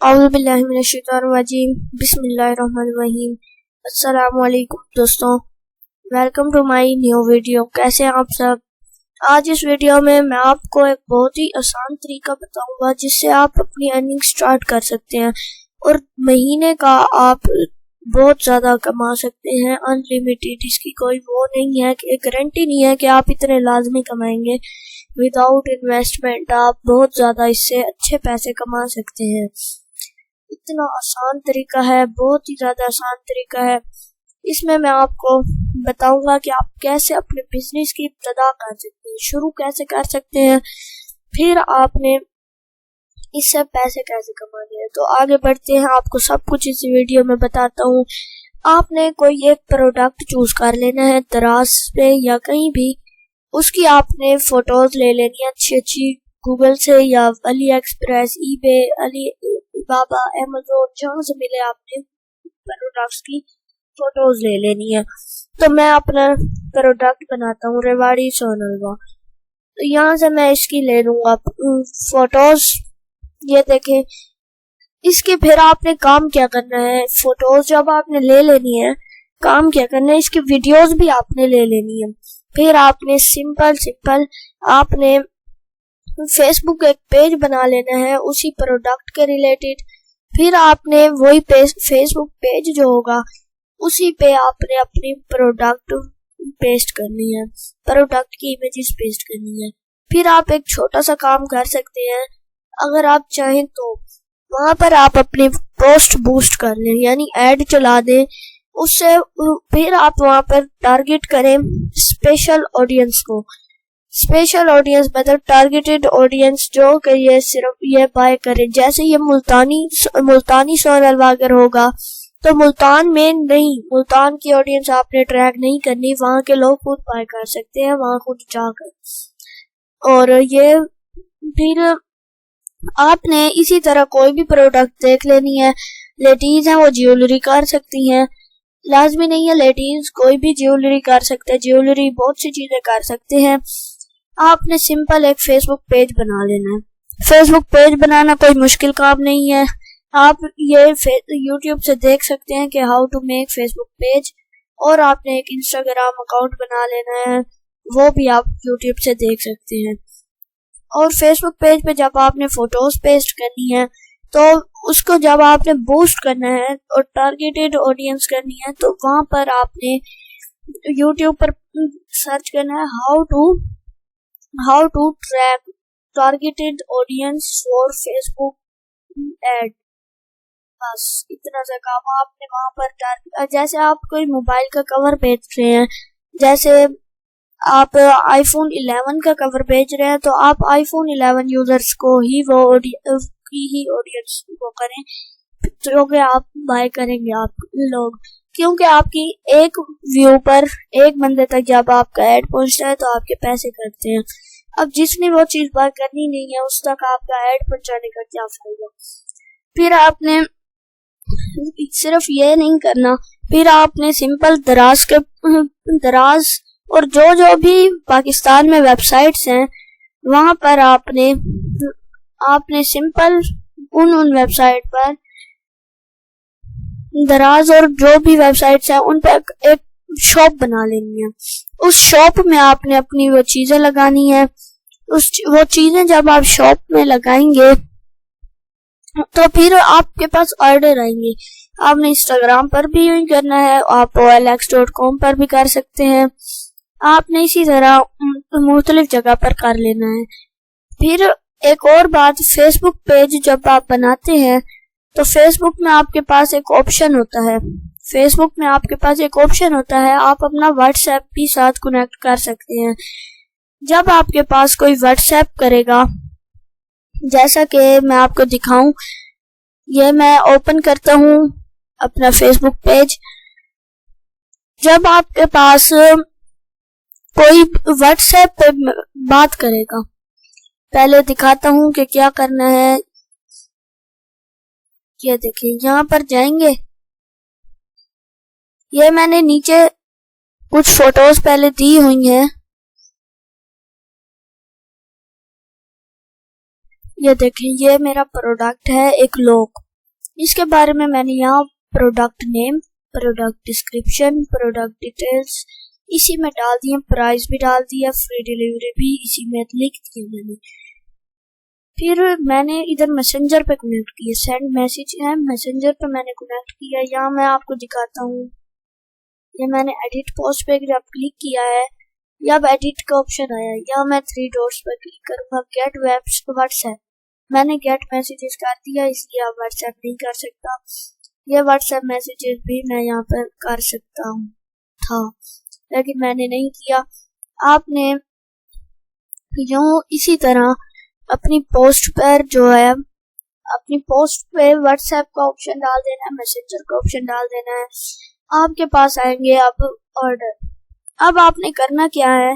औज़ुबिल्लाहिमिनश्शैतानिर्रजीम बिस्मिल्लाहिर्रहमानिर्रहीम। अस्सलामु अलैकुम दोस्तों, welcome to my new video. कैसे हैं आप सब? आज इस वीडियो में मैं आपको एक बहुत ही आसान तरीका बताऊंगा जिससे आप अपनी अर्निंग स्टार्ट कर सकते हैं और महीने का आप बहुत ज़्यादा कमा सकते हैं अनलिमिटेड। इसकी कोई वो नहीं है कि गारंटी नहीं है कि आप इतने लाजमी कमाएंगे। विदाउट इन्वेस्टमेंट आप बहुत ज़्यादा इससे अच्छे पैसे कमा सकते हैं। इतना आसान तरीका है, बहुत ही ज़्यादा आसान तरीका है। इसमें मैं आपको बताऊंगा कि आप कैसे अपने बिजनेस की इब्तिदा कर सकते हैं, शुरू कैसे कर सकते हैं, फिर आपने इससे पैसे कैसे कमाने हैं। तो आगे बढ़ते हैं, आपको सब कुछ इस वीडियो में बताता हूँ। आपने कोई एक प्रोडक्ट चूज कर लेना है दराज पे या कहीं भी, उसकी आपने फोटोज ले लेनी है अच्छी अच्छी गूगल से या अली एक्सप्रेस, ईबे, अली बाबा, अमेज़न, जहाँ से मिले आपने प्रोडक्ट्स की फोटोज ले लेनी है। तो मैं अपना प्रोडक्ट बनाता हूँ रेवाड़ी सोनलवा, तो यहाँ से मैं इसकी ले लूंगा फोटोज। ये देखें, इसके फिर आपने काम क्या करना है, फोटोज जब आपने ले लेनी है, काम क्या करना है, इसकी वीडियोस भी आपने ले लेनी है। फिर आपने सिंपल आपने फेसबुक एक पेज बना लेना है उसी प्रोडक्ट के रिलेटेड। फिर आपने वही फेसबुक पेज जो होगा उसी पे आपने अपनी प्रोडक्ट पेस्ट करनी है, प्रोडक्ट की इमेजेस पेस्ट करनी है। फिर आप एक छोटा सा काम कर सकते हैं, अगर आप चाहें तो वहां पर आप अपनी पोस्ट बूस्ट कर लें, यानी ऐड चला दें उससे। फिर आप वहां पर टारगेट करें स्पेशल ऑडियंस को। स्पेशल ऑडियंस मतलब टारगेटेड ऑडियंस जो कि ये सिर्फ ये बाय करें। जैसे ये मुल्तानी सोनलवा अगर होगा तो मुल्तान में नहीं, मुल्तान की ऑडियंस आपने ट्रैक नहीं करनी, वहां के लोग खुद बाय कर सकते हैं वहां खुद जाकर। और ये फिर आपने इसी तरह कोई भी प्रोडक्ट देख लेनी है। लेडीज है वो ज्वेलरी कर सकती हैं, लाजमी नहीं है लेडीज कोई भी ज्वेलरी कर सकते हैं, ज्वेलरी बहुत सी चीजें कर सकते हैं। आपने सिंपल एक फेसबुक पेज बना लेना है। फेसबुक पेज बनाना कोई मुश्किल काम नहीं है, आप ये यूट्यूब से देख सकते हैं कि how to make Facebook page. और आपने एक इंस्टाग्राम अकाउंट बना लेना है, वो भी आप यूट्यूब से देख सकते हैं। और फेसबुक पेज पे जब आपने फोटोज पेस्ट करनी है तो उसको जब आपने बूस्ट करना है और टारगेटेड ऑडियंस करनी है तो वहां पर आपने यूट्यूब पर सर्च करना है how to track targeted audience for Facebook ad. बस इतना सा काम आपने वहां पर जैसे आप कोई मोबाइल का कवर बेच रहे हैं, जैसे आप आईफोन 11 का कवर बेच रहे हैं तो आप आईफोन 11 यूजर्स को ही वो ऑडियंस को करें जो कि आप बाय करेंगे आप लोग, क्योंकि आपकी एक व्यू पर एक बंदे तक जब आपका ऐड पहुंचता है तो आपके पैसे कटते हैं। अब जिसने वो चीज बाय करनी नहीं है उस तक आपका ऐड पहुंचाने का क्या फायदा। फिर आपने सिर्फ ये नहीं करना, फिर आपने सिंपल दराज और जो भी पाकिस्तान में वेबसाइट्स हैं वहां पर आपने सिंपल उन वेबसाइट पर दराज और जो भी वेबसाइट्स हैं उन पर एक शॉप बना लेनी है। उस शॉप में आपने अपनी वो चीजें लगानी है। वो चीजें जब आप शॉप में लगाएंगे तो फिर आपके पास ऑर्डर आएंगे। आपने इंस्टाग्राम पर भी यूज करना है, आप OLX.com पर भी कर सकते हैं। आपने इसी तरह मुख्तलिफ जगह पर कर लेना है। फिर एक और बात, फेसबुक पेज जब आप बनाते हैं तो फेसबुक में आपके पास एक ऑप्शन होता है, आप अपना व्हाट्सएप भी साथ कनेक्ट कर सकते हैं। जब आपके पास कोई व्हाट्सएप करेगा, जैसा कि मैं आपको दिखाऊं, ये मैं ओपन करता हूं अपना फेसबुक पेज। जब आपके पास कोई व्हाट्सएप पे बात करेगा, पहले दिखाता हूं कि क्या करना है। ये देखिए, यहाँ पर जाएंगे, ये मैंने नीचे कुछ फोटोज पहले दी हुई हैं। ये देखिए, ये मेरा प्रोडक्ट है एक लोग, इसके बारे में मैंने यहाँ product name, product description, product details इसी में डाल दिए, प्राइस भी डाल दिया, फ्री डिलीवरी भी इसी में लिख दिया मैंने। फिर मैंने इधर मैसेंजर पे कनेक्ट किया, सेंड मैसेज है, मैसेंजर पे मैंने कनेक्ट किया। यहाँ मैं आपको दिखाता हूँ, ये मैंने एडिट पोस्ट पे जब क्लिक किया है, अब एडिट का ऑप्शन आया है, यहाँ मैं 3 डॉट्स पर क्लिक करूंगा, गेट व्हाट्सएप। मैंने गेट मैसेजेस कर दिया, इसलिए आप व्हाट्सएप नहीं कर सकता। ये व्हाट्सएप मैसेजेस भी मैं यहाँ पर कर सकता हूँ था, लेकिन मैंने नहीं किया। आपने यूं इसी तरह अपनी पोस्ट पर जो है, अपनी पोस्ट पे व्हाट्सएप का ऑप्शन डाल देना है, मैसेंजर का ऑप्शन डाल देना है। आपके पास आएंगे अब ऑर्डर। अब आपने करना क्या है,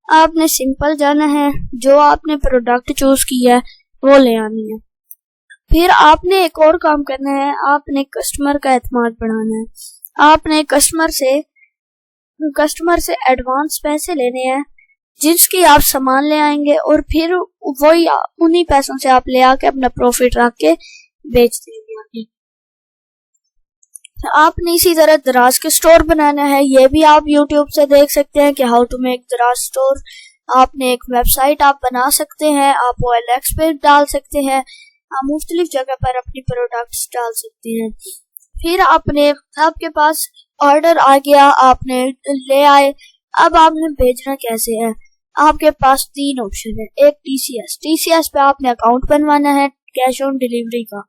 आपने सिंपल जाना है, जो आपने प्रोडक्ट चूज किया है वो ले आनी है। फिर आपने एक और काम करना है, आपने कस्टमर का एतमाद बढ़ाना है। आपने कस्टमर से एडवांस पैसे लेने हैं, जिसकी आप सामान ले आएंगे और फिर वही उन्हीं पैसों से आप ले आके अपना प्रॉफिट रख के बेच देंगे। आपने इसी तरह दराज के स्टोर बनाना है। ये भी आप YouTube से देख सकते हैं कि हाउ टू मेक दराज स्टोर। आपने एक वेबसाइट आप बना सकते हैं, आप OLX पे डाल सकते हैं, आप मुख्तलिफ जगह पर अपनी प्रोडक्ट्स डाल सकते हैं। फिर आपके पास ऑर्डर आ गया, आपने ले आए। अब आपने भेजना कैसे है, आपके पास 3 ऑप्शन है। एक TCS पे आपने अकाउंट बनवाना है कैश ऑन डिलीवरी का,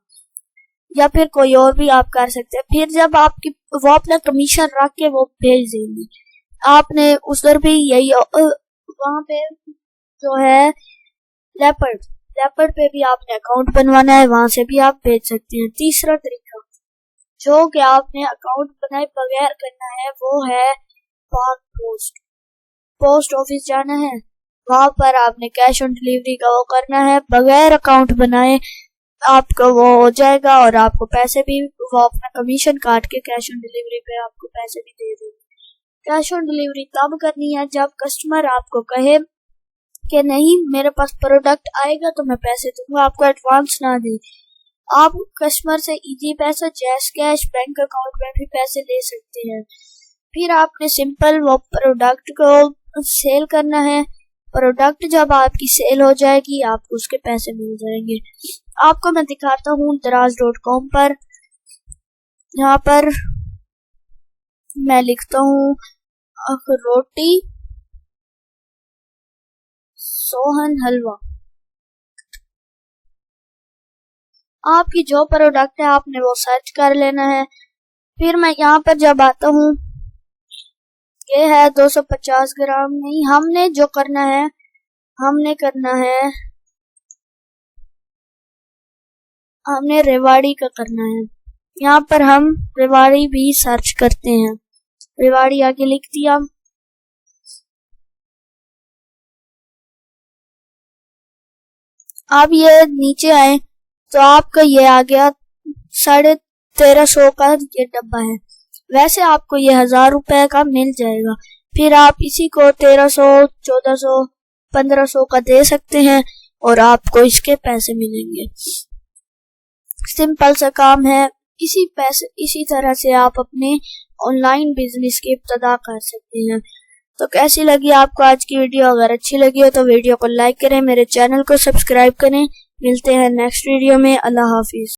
या फिर कोई और भी आप कर सकते हैं। फिर जब वो अपना कमीशन रख के वो भेज देंगे, आपने उधर भी यही वहां पे जो है लेपर्ड पे भी आपने अकाउंट बनवाना है, वहां से भी आप भेज सकते हैं। तीसरा तरीका जो कि आपने अकाउंट बनाए बगैर करना है वो है पोस्ट ऑफिस जाना है, वहां पर आपने कैश ऑन डिलीवरी का वो करना है, बगैर अकाउंट बनाए आपका वो हो जाएगा और आपको पैसे भी वो अपना कमीशन काट के कैश ऑन डिलीवरी पे आपको पैसे भी दे देंगे। कैश ऑन डिलीवरी तब करनी है जब कस्टमर आपको कहे कि नहीं मेरे पास प्रोडक्ट आएगा तो मैं पैसे दूंगा, आपको एडवांस ना दे। आप कस्टमर से इजी पैसा, जैस कैश, बैंक अकाउंट में भी पैसे ले सकते हैं। फिर आपने सिंपल वो प्रोडक्ट को सेल करना है। प्रोडक्ट जब आपकी सेल हो जाएगी आपको उसके पैसे मिल जाएंगे। आपको मैं दिखाता हूँ दराज.com पर। यहाँ पर मैं लिखता हूँ रोटी सोहन हलवा। आपकी जो प्रोडक्ट है आपने वो सर्च कर लेना है। फिर मैं यहाँ पर जब आता हूँ, ये है 250 ग्राम। नहीं, हमने जो करना है हमने रेवाड़ी का करना है। यहाँ पर हम रेवाड़ी भी सर्च करते हैं, रेवाड़ी आगे लिख दिया। आप ये नीचे आए तो आपका ये आ गया 1350 का ये डब्बा है। वैसे आपको ये 1000 रुपए का मिल जाएगा। फिर आप इसी को 1300, 1400, 1500 का दे सकते हैं और आपको इसके पैसे मिलेंगे। सिंपल सा काम है। इसी तरह से आप अपने ऑनलाइन बिजनेस की इब्तिदा कर सकते हैं। तो कैसी लगी आपको आज की वीडियो? अगर अच्छी लगी हो तो वीडियो को लाइक करें, मेरे चैनल को सब्सक्राइब करें। मिलते हैं नेक्स्ट वीडियो में। अल्लाह हाफिज।